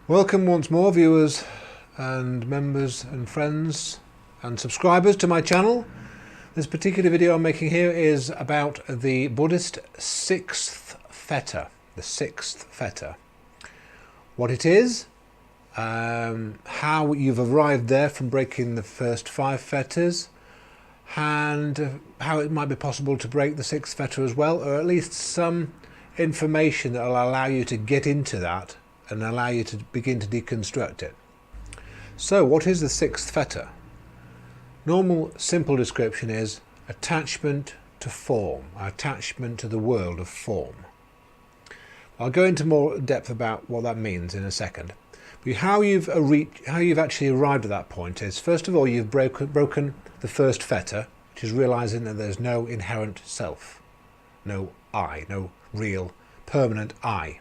Welcome once more, viewers and members and friends and subscribers to my channel. This particular video I'm making here is about the Buddhist sixth fetter, the sixth fetter. What it is, how you've arrived there from breaking the first 5 fetters, and how it might be possible to break the sixth fetter as well, or at least some information that will allow you to get into that and allow you to begin to deconstruct it. So what is the sixth fetter? Normal simple description is attachment to form, attachment to the world of form. I'll go into more depth about what that means in a second. But how you've actually arrived at that point is, first of all, you've broken the first fetter, which is realizing that there's no inherent self, no I, no real permanent I.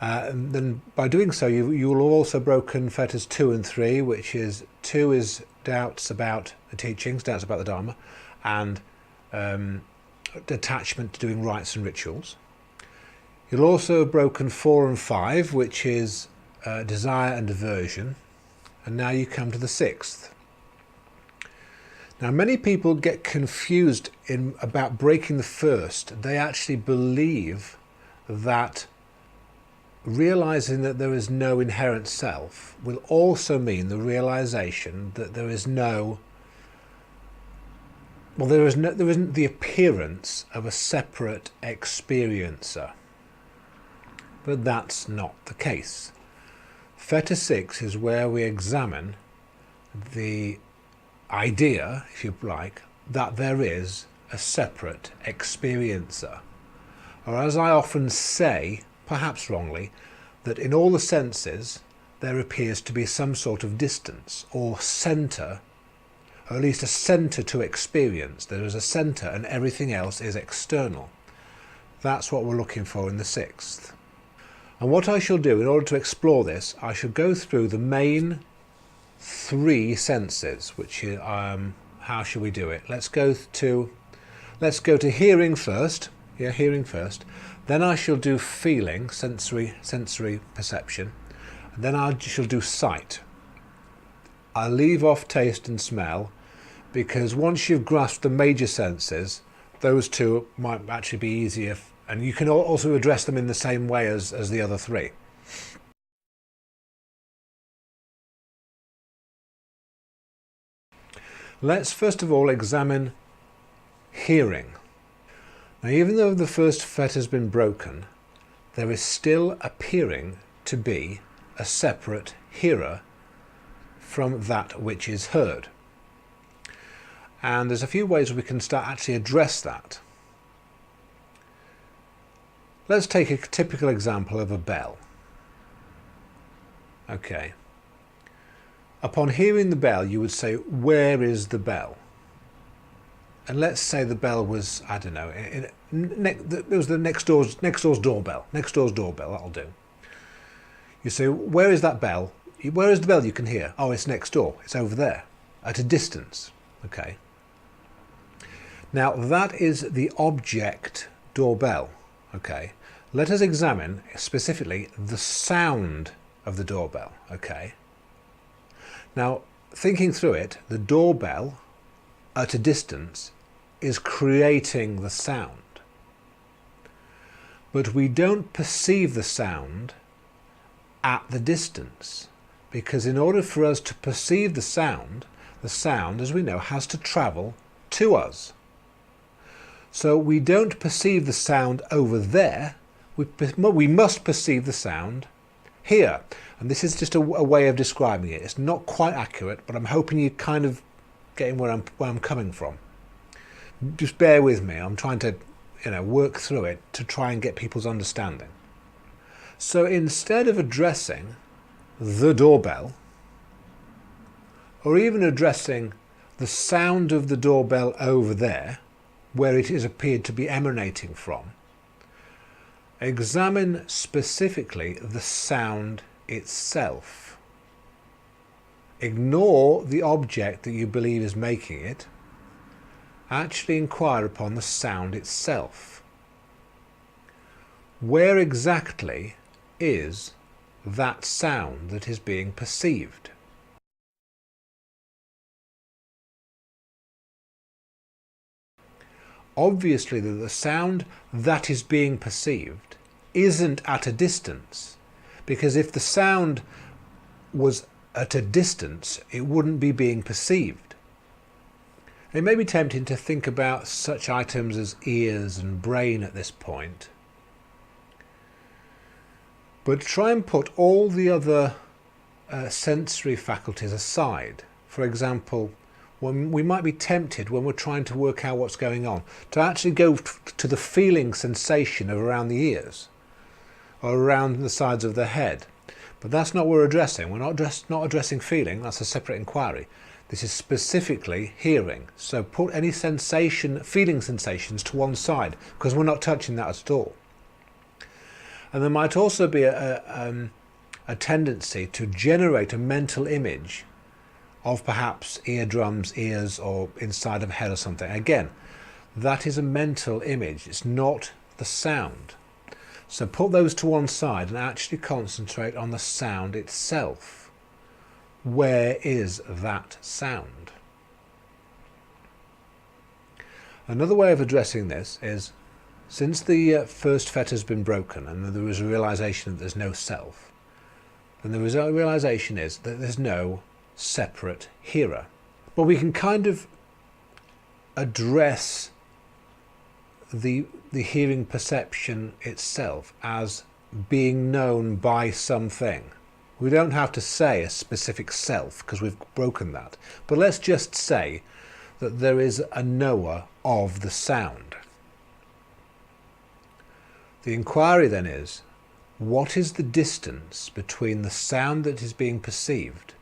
And then by doing so, you will have also broken fetters 2 and 3, which is 2 is doubts about the teachings, doubts about the Dharma, and attachment to doing rites and rituals. You'll also have broken 4 and 5, which is desire and aversion, and now you come to the sixth. Now, many people get confused about breaking the first. They actually believe that realizing that there is no inherent self will also mean the realization that there is no, well, there isn't the appearance of a separate experiencer. But that's not the case. Fetter 6 is where we examine the idea, if you like, that there is a separate experiencer. Or as I often say, perhaps wrongly, that in all the senses there appears to be some sort of distance or centre, or at least a centre to experience. There is a centre and everything else is external. That's what we're looking for in the sixth. And what I shall do in order to explore this, I shall go through the main 3 senses, which how shall we do it? Let's go to hearing first. Yeah, hearing first. Then I shall do feeling, sensory perception. And then I shall do sight. I'll leave off taste and smell, because once you've grasped the major senses, those 2 might actually be easier, and you can also address them in the same way as the other 3. Let's first of all examine hearing. Now, even though the first fetter has been broken, there is still appearing to be a separate hearer from that which is heard. And there's a few ways we can start actually address that. Let's take a typical example of a bell. Okay. Upon hearing the bell, you would say, where is the bell? And let's say the bell was, I don't know, it was the next door's doorbell. Next door's doorbell, that'll do. You say, where is that bell? Where is the bell you can hear? Oh, it's next door. It's over there, at a distance. Okay. Now, that is the object doorbell. Okay. Let us examine specifically the sound of the doorbell. Okay. Now, thinking through it, the doorbell at a distance is creating the sound. But we don't perceive the sound at the distance, because in order for us to perceive the sound, as we know, has to travel to us. So we don't perceive the sound over there, we must perceive the sound here. And this is just a way of describing it. It's not quite accurate, but I'm hoping you're kind of getting where I'm coming from. Just bear with me. I'm trying to, work through it to try and get people's understanding. So instead of addressing the doorbell, or even addressing the sound of the doorbell over there, where it is appeared to be emanating from, examine specifically the sound itself. Ignore the object that you believe is making it. Actually inquire upon the sound itself. Where exactly is that sound that is being perceived. Obviously, the sound that is being perceived isn't at a distance, because if the sound was at a distance, it wouldn't be being perceived. It may be tempting to think about such items as ears and brain at this point, but try and put all the other sensory faculties aside. For example, when we might be tempted, when we're trying to work out what's going on, to actually go to the feeling sensation of around the ears or around the sides of the head. But that's not what we're addressing. We're not addressing feeling. That's a separate inquiry. This is specifically hearing. So put any feeling sensations to one side, because we're not touching that at all. And there might also be a tendency to generate a mental image of perhaps eardrums, ears, or inside of a head or something. Again, that is a mental image. It's not the sound. So put those to one side and actually concentrate on the sound itself. Where is that sound? Another way of addressing this is, since the first fetter has been broken and there is a realization that there's no self, and the realization is that there's no separate hearer. But we can kind of address the hearing perception itself as being known by something. We don't have to say a specific self, because we've broken that. But let's just say that there is a knower of the sound. The inquiry then is, what is the distance between the sound that is being perceived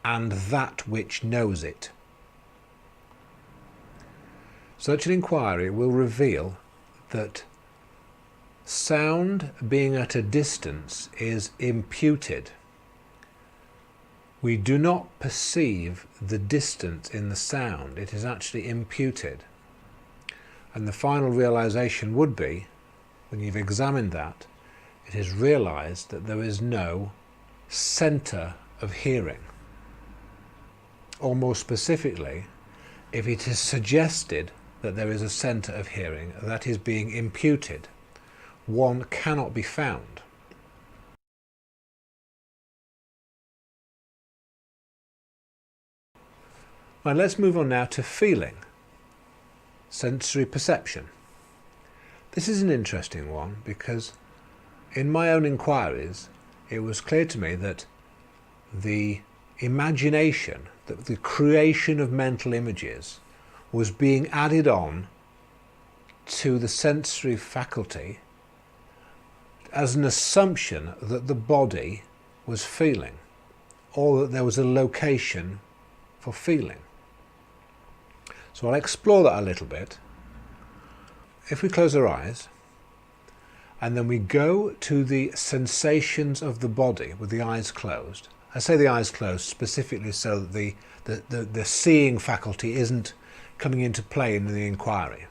and that which knows it? Such an inquiry will reveal that sound being at a distance is imputed. We do not perceive the distance in the sound, it is actually imputed. And the final realization would be, when you've examined that, it is realized that there is no center of hearing. Or more specifically, if it is suggested that there is a center of hearing that is being imputed, one cannot be found. Right, let's move on now to feeling, sensory perception. This is an interesting one, because in my own inquiries it was clear to me that the imagination, that the creation of mental images was being added on to the sensory faculty as an assumption that the body was feeling, or that there was a location for feeling. So I'll explore that a little bit. If we close our eyes and then we go to the sensations of the body with the eyes closed. I say the eyes closed specifically so that the seeing faculty isn't coming into play in the inquiry.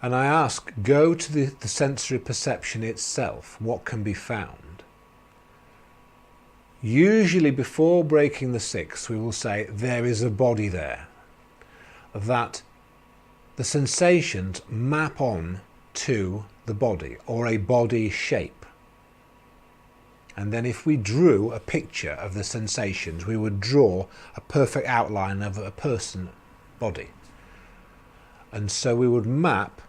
And I ask, go to the sensory perception itself, what can be found? Usually before breaking the sixth, we will say there is a body there, that the sensations map on to the body, or a body shape. And then if we drew a picture of the sensations, we would draw a perfect outline of a person body. And so we would map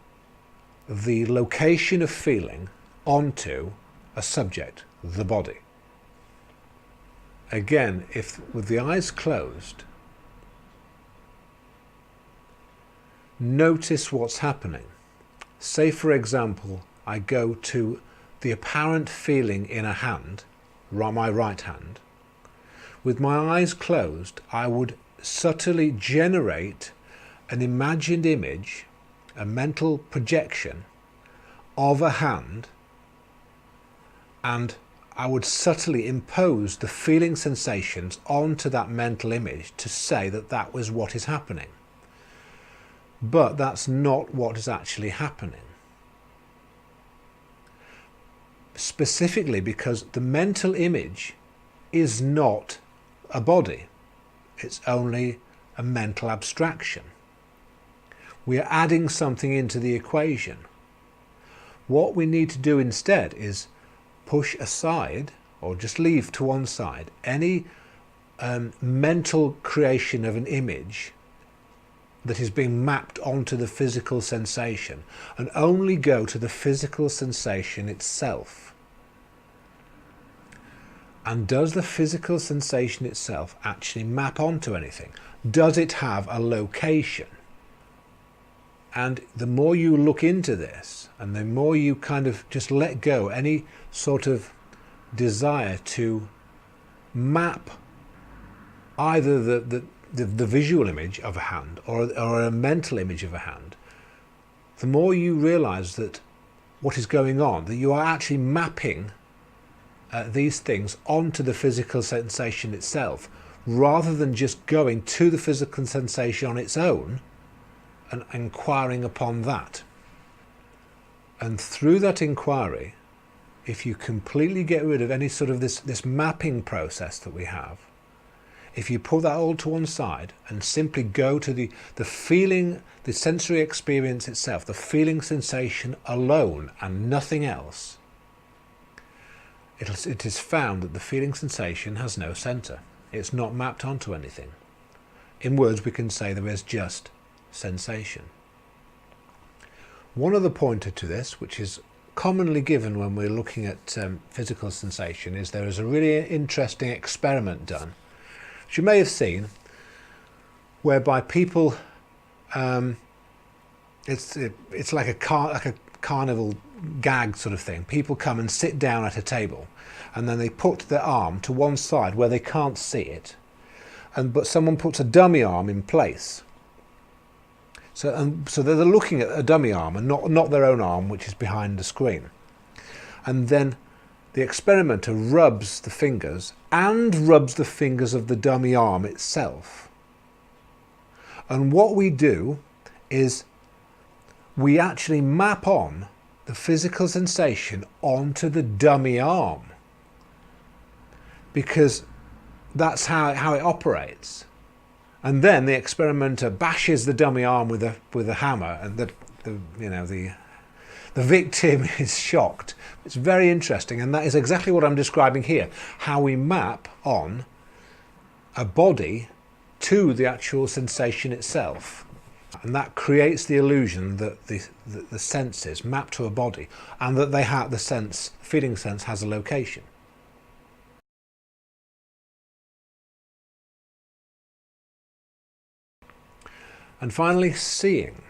the location of feeling onto a subject, the body. Again, if with the eyes closed, notice what's happening. Say, for example, I go to the apparent feeling in a hand, my right hand. With my eyes closed, I would subtly generate an imagined image, a mental projection of a hand, and I would subtly impose the feeling sensations onto that mental image to say that that was what is happening. But that's not what is actually happening. specifically because the mental image is not a body. It's only a mental abstraction. We are adding something into the equation. What we need to do instead is push aside, or just leave to one side, any mental creation of an image that is being mapped onto the physical sensation, and only go to the physical sensation itself. And does the physical sensation itself actually map onto anything? Does it have a location? And the more you look into this, and the more you kind of just let go any sort of desire to map either the visual image of a hand or a mental image of a hand, the more you realize that what is going on, that you are actually mapping these things onto the physical sensation itself, rather than just going to the physical sensation on its own and inquiring upon that. And through that inquiry, if you completely get rid of any sort of this mapping process that we have, if you put that all to one side and simply go to the feeling, the sensory experience itself, the feeling sensation alone and nothing else, it is found that the feeling sensation has no centre. It's not mapped onto anything. In words, we can say there is just sensation. One other pointer to this, which is commonly given when we're looking at physical sensation, is there is a really interesting experiment done, which you may have seen, whereby people, it's like a carnival gag sort of thing. People come and sit down at a table, and then they put their arm to one side where they can't see it, but someone puts a dummy arm in place. So they're looking at a dummy arm and not their own arm, which is behind the screen. And then the experimenter rubs the fingers and rubs the fingers of the dummy arm itself. And what we do is we actually map on the physical sensation onto the dummy arm, because that's how it operates. And then the experimenter bashes the dummy arm with a hammer, and the victim is shocked. It's very interesting, and that is exactly what I'm describing here, how we map on a body to the actual sensation itself. And that creates the illusion that the senses map to a body, and that they have the feeling sense has a location. And finally, seeing.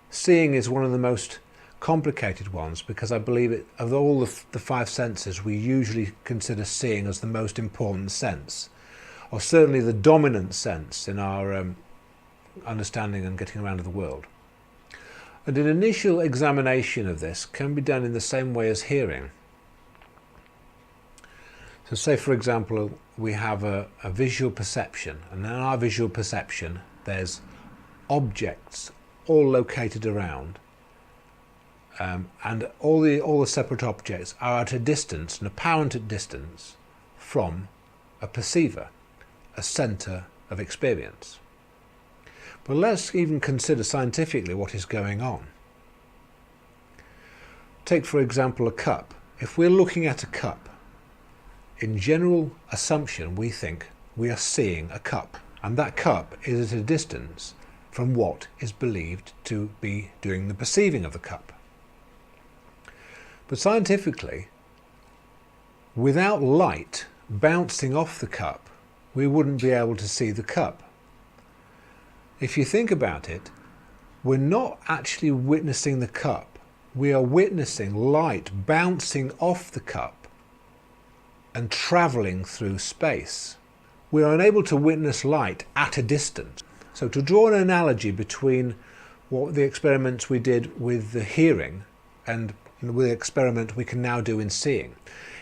Seeing is one of the most complicated ones, because I believe of all the five senses, we usually consider seeing as the most important sense, or certainly the dominant sense in our understanding and getting around of the world. And an initial examination of this can be done in the same way as hearing. So say, for example, we have a visual perception, and in our visual perception there's objects all located around, and all the separate objects are at a distance, an apparent distance, from a perceiver, a centre of experience. But let's even consider scientifically what is going on. Take, for example, a cup. If we're looking at a cup, in general assumption we think we are seeing a cup, and that cup is at a distance from what is believed to be doing the perceiving of the cup. But scientifically, without light bouncing off the cup, we wouldn't be able to see the cup. If you think about it, we're not actually witnessing the cup, we are witnessing light bouncing off the cup and travelling through space. We are unable to witness light at a distance. So to draw an analogy between what the experiments we did with the hearing and with the experiment we can now do in seeing.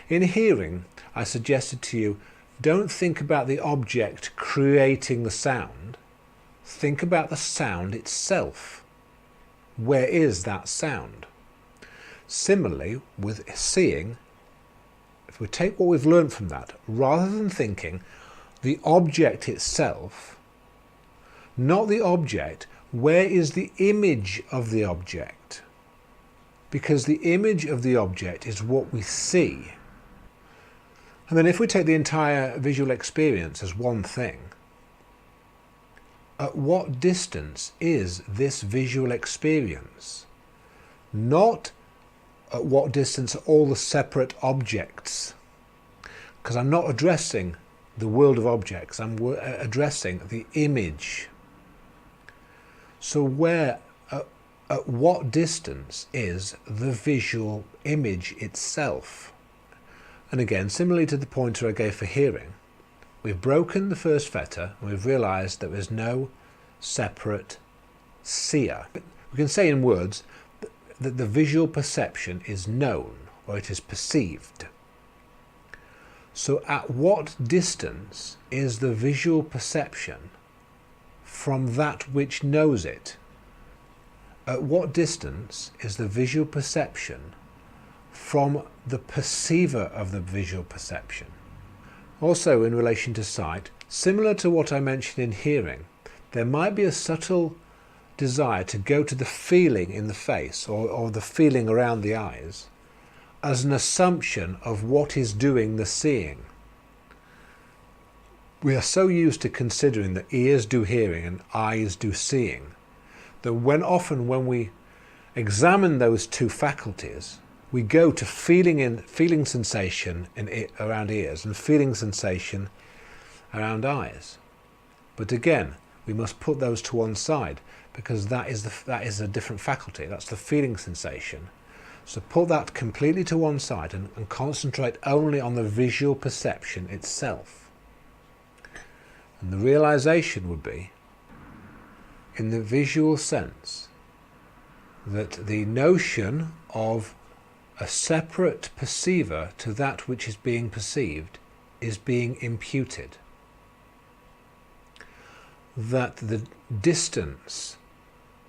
In hearing, I suggested to you, don't think about the object creating the sound. Think about the sound itself. Where is that sound? Similarly, with seeing, if we take what we've learned from that, rather than thinking the object itself, not the object, where is the image of the object? Because the image of the object is what we see. And then if we take the entire visual experience as one thing, at what distance is this visual experience? Not at what distance are all the separate objects. Because I'm not addressing the world of objects, I'm addressing the image. So at what distance is the visual image itself? And again, similarly to the pointer I gave for hearing, we've broken the first fetter and we've realized that there's no separate seer. We can say in words that the visual perception is known, or it is perceived. So at what distance is the visual perception from that which knows it? At what distance is the visual perception from the perceiver of the visual perception? Also, in relation to sight, similar to what I mentioned in hearing, there might be a subtle desire to go to the feeling in the face or the feeling around the eyes as an assumption of what is doing the seeing. We are so used to considering that ears do hearing and eyes do seeing that often when we examine those two faculties, we go to feeling sensation around ears and feeling sensation around eyes. But again, we must put those to one side because that is a different faculty. That's the feeling sensation. So put that completely to one side and concentrate only on the visual perception itself. And the realization would be, in the visual sense, that the notion of a separate perceiver to that which is being perceived is being imputed. That the distance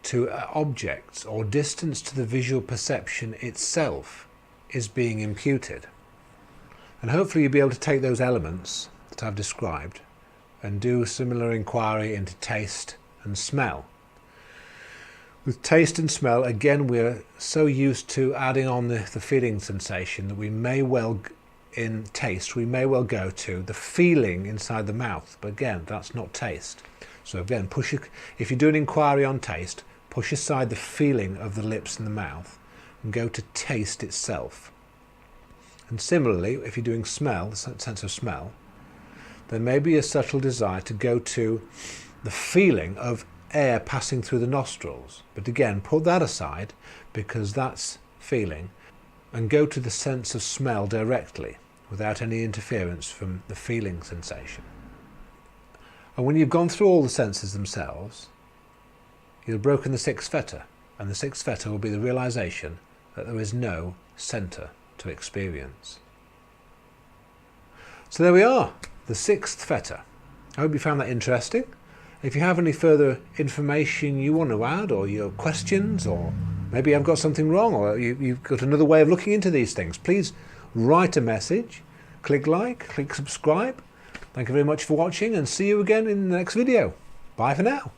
to objects or distance to the visual perception itself is being imputed. And hopefully you'll be able to take those elements that I've described and do similar inquiry into taste and smell. With taste and smell, again, we're so used to adding on the feeling sensation that we may well, in taste, we may well go to the feeling inside the mouth. But again, that's not taste. So again, if you do an inquiry on taste, push aside the feeling of the lips and the mouth and go to taste itself. And similarly, if you're doing smell, the sense of smell, there may be a subtle desire to go to the feeling of air passing through the nostrils. But again, put that aside because that's feeling, and go to the sense of smell directly without any interference from the feeling sensation. And when you've gone through all the senses themselves, you'll have broken the sixth fetter, and the sixth fetter will be the realization that there is no center to experience. So there we are, the sixth fetter. I hope you found that interesting. If you have any further information you want to add, or your questions, or maybe I've got something wrong, or you've got another way of looking into these things, please write a message, click like, click subscribe. Thank you very much for watching, and see you again in the next video. Bye for now.